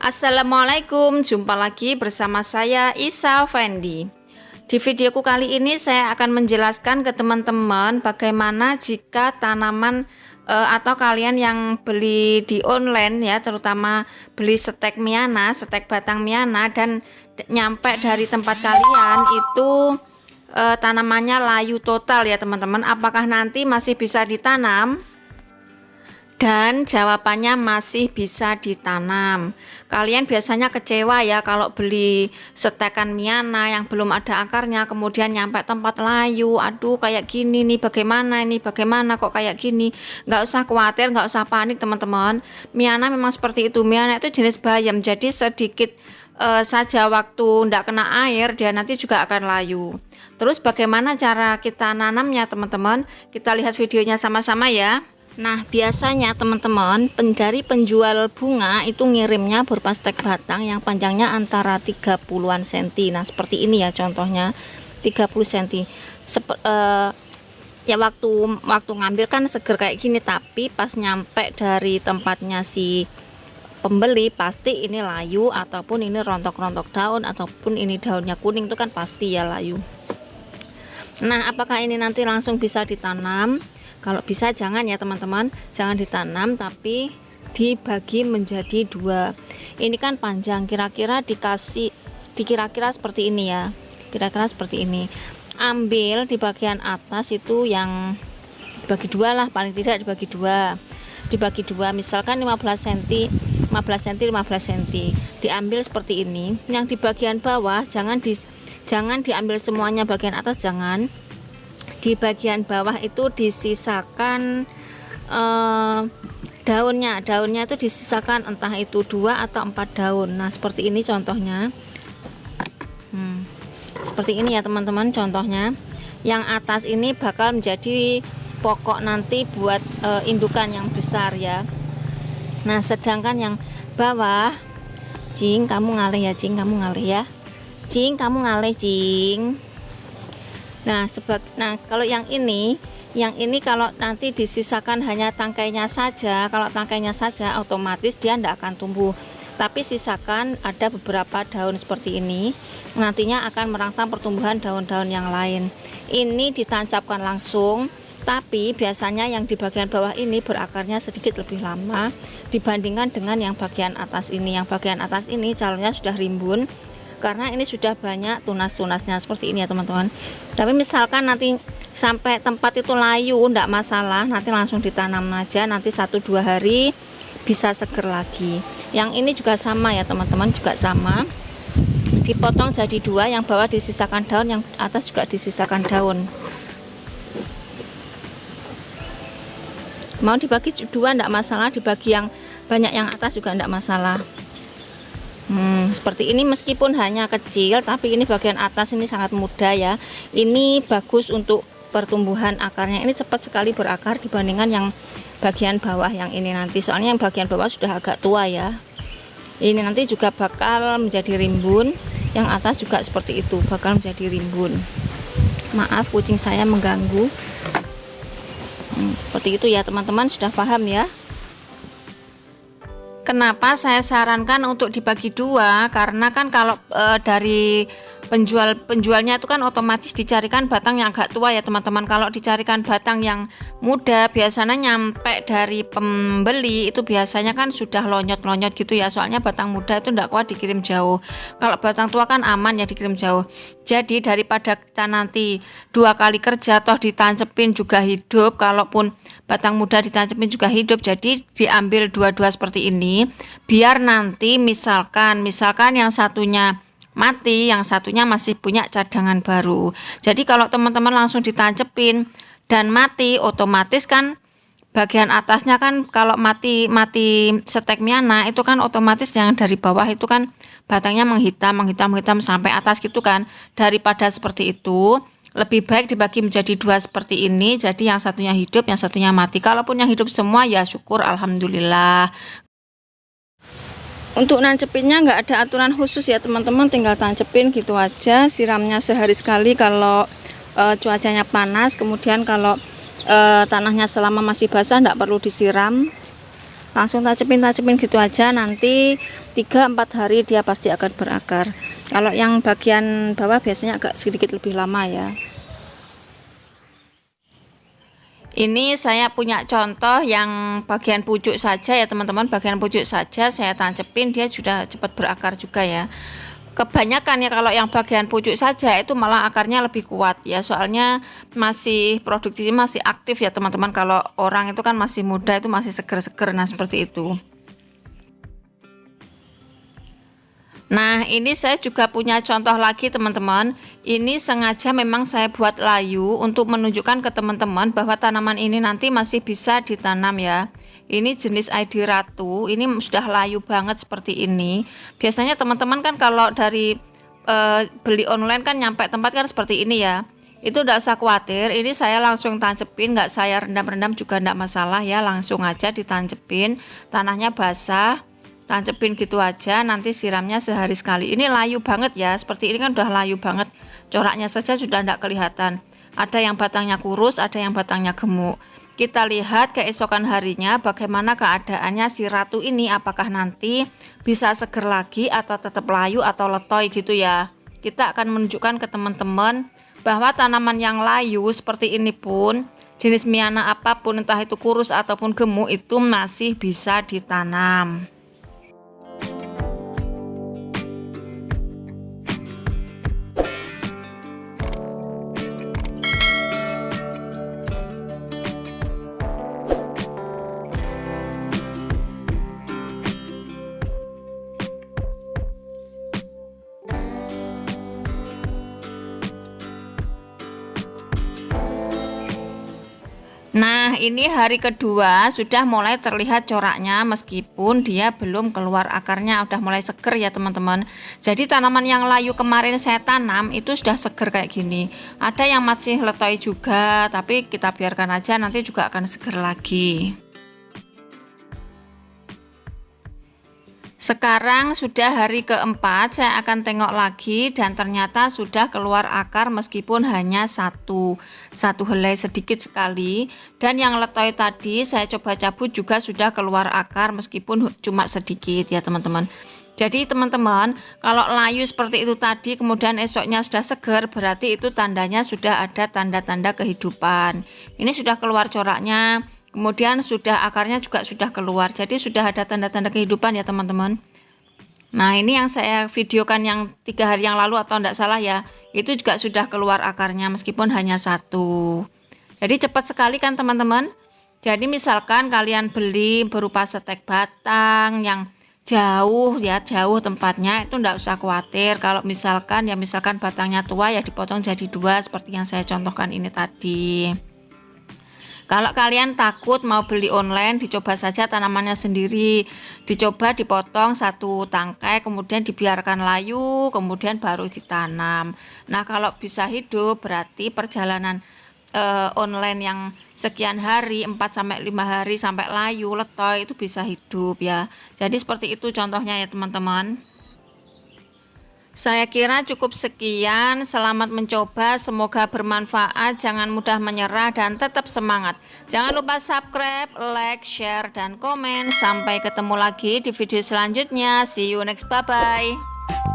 Assalamualaikum, jumpa lagi bersama saya Isa Fendi. Di videoku kali ini saya akan menjelaskan ke teman-teman bagaimana jika tanaman atau kalian yang beli di online ya, terutama beli stek miana, stek batang miana dan nyampe dari tempat kalian itu tanamannya layu total ya teman-teman. Apakah nanti masih bisa ditanam? Dan jawabannya masih bisa ditanam. Kalian biasanya kecewa ya kalau beli setekan miana yang belum ada akarnya, kemudian nyampe tempat layu, aduh kayak gini nih, bagaimana ini, bagaimana kok kayak gini. Nggak usah khawatir, nggak usah panik teman-teman. Miana memang seperti itu. Miana itu jenis bayam, jadi sedikit saja waktu nggak kena air dia nanti juga akan layu. Terus bagaimana cara kita nanamnya teman-teman? Kita lihat videonya sama-sama ya. Nah, biasanya teman-teman dari penjual bunga itu ngirimnya berupa stek batang yang panjangnya antara 30-an cm. Nah, seperti ini ya contohnya 30 cm. Ya waktu ngambil kan seger kayak gini, tapi pas nyampe dari tempatnya si pembeli pasti ini layu ataupun ini rontok-rontok daun ataupun ini daunnya kuning, itu kan pasti ya layu. Nah, apakah ini nanti langsung bisa ditanam? Kalau bisa jangan ya teman-teman, jangan ditanam tapi dibagi menjadi dua. Ini kan panjang, kira-kira dikira-kira seperti ini ya, kira-kira seperti ini. Ambil di bagian atas itu yang dibagi dua lah, paling tidak dibagi dua, misalkan 15 cm 15 cm diambil seperti ini. Yang di bagian bawah jangan diambil semuanya, bagian atas jangan. Di bagian bawah itu disisakan daunnya itu disisakan entah itu 2 atau 4 daun. Nah, seperti ini contohnya. Seperti ini ya teman-teman contohnya. Yang atas ini bakal menjadi pokok nanti buat indukan yang besar ya. Nah, sedangkan yang bawah, Cing kamu ngalih ya, Cing kamu ngalih ya, Cing kamu ngalih, Cing. Nah, kalau yang ini kalau nanti disisakan hanya tangkainya saja, kalau tangkainya saja otomatis dia tidak akan tumbuh. Tapi sisakan ada beberapa daun seperti ini, nantinya akan merangsang pertumbuhan daun-daun yang lain. Ini ditancapkan langsung, tapi biasanya yang di bagian bawah ini berakarnya sedikit lebih lama dibandingkan dengan yang bagian atas ini. Yang bagian atas ini calonnya sudah rimbun karena ini sudah banyak tunas-tunasnya seperti ini ya teman-teman. Tapi misalkan nanti sampai tempat itu layu, enggak masalah, nanti langsung ditanam aja, nanti 1-2 hari bisa seger lagi. Yang ini juga sama ya teman-teman, juga sama, dipotong jadi 2, yang bawah disisakan daun, yang atas juga disisakan daun. Mau dibagi 2 enggak masalah, dibagi yang banyak yang atas juga enggak masalah. Seperti ini, meskipun hanya kecil tapi ini bagian atas ini sangat muda ya. Ini bagus untuk pertumbuhan akarnya, ini cepat sekali berakar dibandingkan yang bagian bawah yang ini nanti. Soalnya yang bagian bawah sudah agak tua ya. Ini nanti juga bakal menjadi rimbun, yang atas juga seperti itu bakal menjadi rimbun. Maaf kucing saya mengganggu. Seperti itu ya teman-teman, sudah paham ya. Kenapa saya sarankan untuk dibagi 2? Karena kan kalau dari penjualnya itu kan otomatis dicarikan batang yang agak tua ya teman-teman. Kalau dicarikan batang yang muda biasanya nyampe dari pembeli itu biasanya kan sudah lonyot-lonyot gitu ya. Soalnya batang muda itu enggak kuat dikirim jauh. Kalau batang tua kan aman ya dikirim jauh. Jadi daripada kita nanti 2 kali kerja toh ditancepin juga hidup, kalaupun batang muda ditancepin juga hidup, jadi diambil dua-dua seperti ini biar nanti misalkan yang satunya mati, yang satunya masih punya cadangan baru. Jadi kalau teman-teman langsung ditancepin dan mati, otomatis kan bagian atasnya kan kalau mati stek miana itu kan otomatis yang dari bawah itu kan batangnya menghitam sampai atas gitu kan. Daripada seperti itu, lebih baik dibagi menjadi 2 seperti ini. Jadi yang satunya hidup, yang satunya mati. Kalaupun yang hidup semua ya syukur, alhamdulillah. Untuk nancepinnya nggak ada aturan khusus ya teman-teman, tinggal tancepin gitu aja. Siramnya sehari sekali kalau cuacanya panas. Kemudian kalau tanahnya selama masih basah nggak perlu disiram. langsung tacepin gitu aja, nanti 3-4 hari dia pasti akan berakar. Kalau yang bagian bawah biasanya agak sedikit lebih lama ya. Ini saya punya contoh yang bagian pucuk saja ya teman-teman, bagian pucuk saja saya tancepin, dia sudah cepat berakar juga ya. Kebanyakan ya kalau yang bagian pucuk saja itu malah akarnya lebih kuat ya, soalnya masih produktif, masih aktif ya teman-teman. Kalau orang itu kan masih muda, itu masih seger-seger, nah seperti itu. Nah, ini saya juga punya contoh lagi teman-teman. Ini sengaja memang saya buat layu untuk menunjukkan ke teman-teman bahwa tanaman ini nanti masih bisa ditanam ya. Ini jenis ID Ratu, ini sudah layu banget seperti ini. Biasanya teman-teman kan kalau dari beli online kan nyampe tempat kan seperti ini ya. Itu tidak usah khawatir, ini saya langsung tancepin, nggak saya rendam-rendam juga nggak masalah ya. Langsung aja ditancepin, tanahnya basah, tancepin gitu aja, nanti siramnya sehari sekali. Ini layu banget ya, seperti ini kan udah layu banget, coraknya saja sudah tidak kelihatan. Ada yang batangnya kurus, ada yang batangnya gemuk. Kita lihat keesokan harinya bagaimana keadaannya si Ratu ini, apakah nanti bisa seger lagi atau tetap layu atau letoy gitu ya. Kita akan menunjukkan ke teman-teman bahwa tanaman yang layu seperti ini pun, jenis miana apapun, entah itu kurus ataupun gemuk, itu masih bisa ditanam. Nah, ini hari kedua sudah mulai terlihat coraknya, meskipun dia belum keluar akarnya, udah mulai seger ya teman-teman. Jadi tanaman yang layu kemarin saya tanam itu sudah seger kayak gini. Ada yang masih letoy juga, tapi kita biarkan aja, nanti juga akan seger lagi. Sekarang sudah hari keempat, saya akan tengok lagi dan ternyata sudah keluar akar meskipun hanya satu helai sedikit sekali. Dan yang letoy tadi saya coba cabut juga sudah keluar akar meskipun cuma sedikit ya teman-teman. Jadi teman-teman, kalau layu seperti itu tadi kemudian esoknya sudah segar, berarti itu tandanya sudah ada tanda-tanda kehidupan. Ini sudah keluar coraknya. Kemudian sudah akarnya juga sudah keluar, jadi sudah ada tanda-tanda kehidupan ya teman-teman. Nah, ini yang saya videokan yang 3 hari yang lalu atau tidak salah ya, itu juga sudah keluar akarnya meskipun hanya satu. Jadi cepat sekali kan teman-teman. Jadi misalkan kalian beli berupa setek batang yang jauh ya, jauh tempatnya, itu tidak usah khawatir. Kalau misalkan batangnya tua ya dipotong jadi 2 seperti yang saya contohkan ini tadi. Kalau kalian takut mau beli online, dicoba saja tanamannya sendiri. Dicoba dipotong 1 tangkai, kemudian dibiarkan layu, kemudian baru ditanam. Nah, kalau bisa hidup berarti perjalanan online yang sekian hari, 4-5 hari sampai layu, letoy, itu bisa hidup ya. Jadi seperti itu contohnya ya teman-teman. Saya kira cukup sekian, selamat mencoba, semoga bermanfaat, jangan mudah menyerah dan tetap semangat. Jangan lupa subscribe, like, share, dan komen. Sampai ketemu lagi di video selanjutnya. See you next, bye-bye.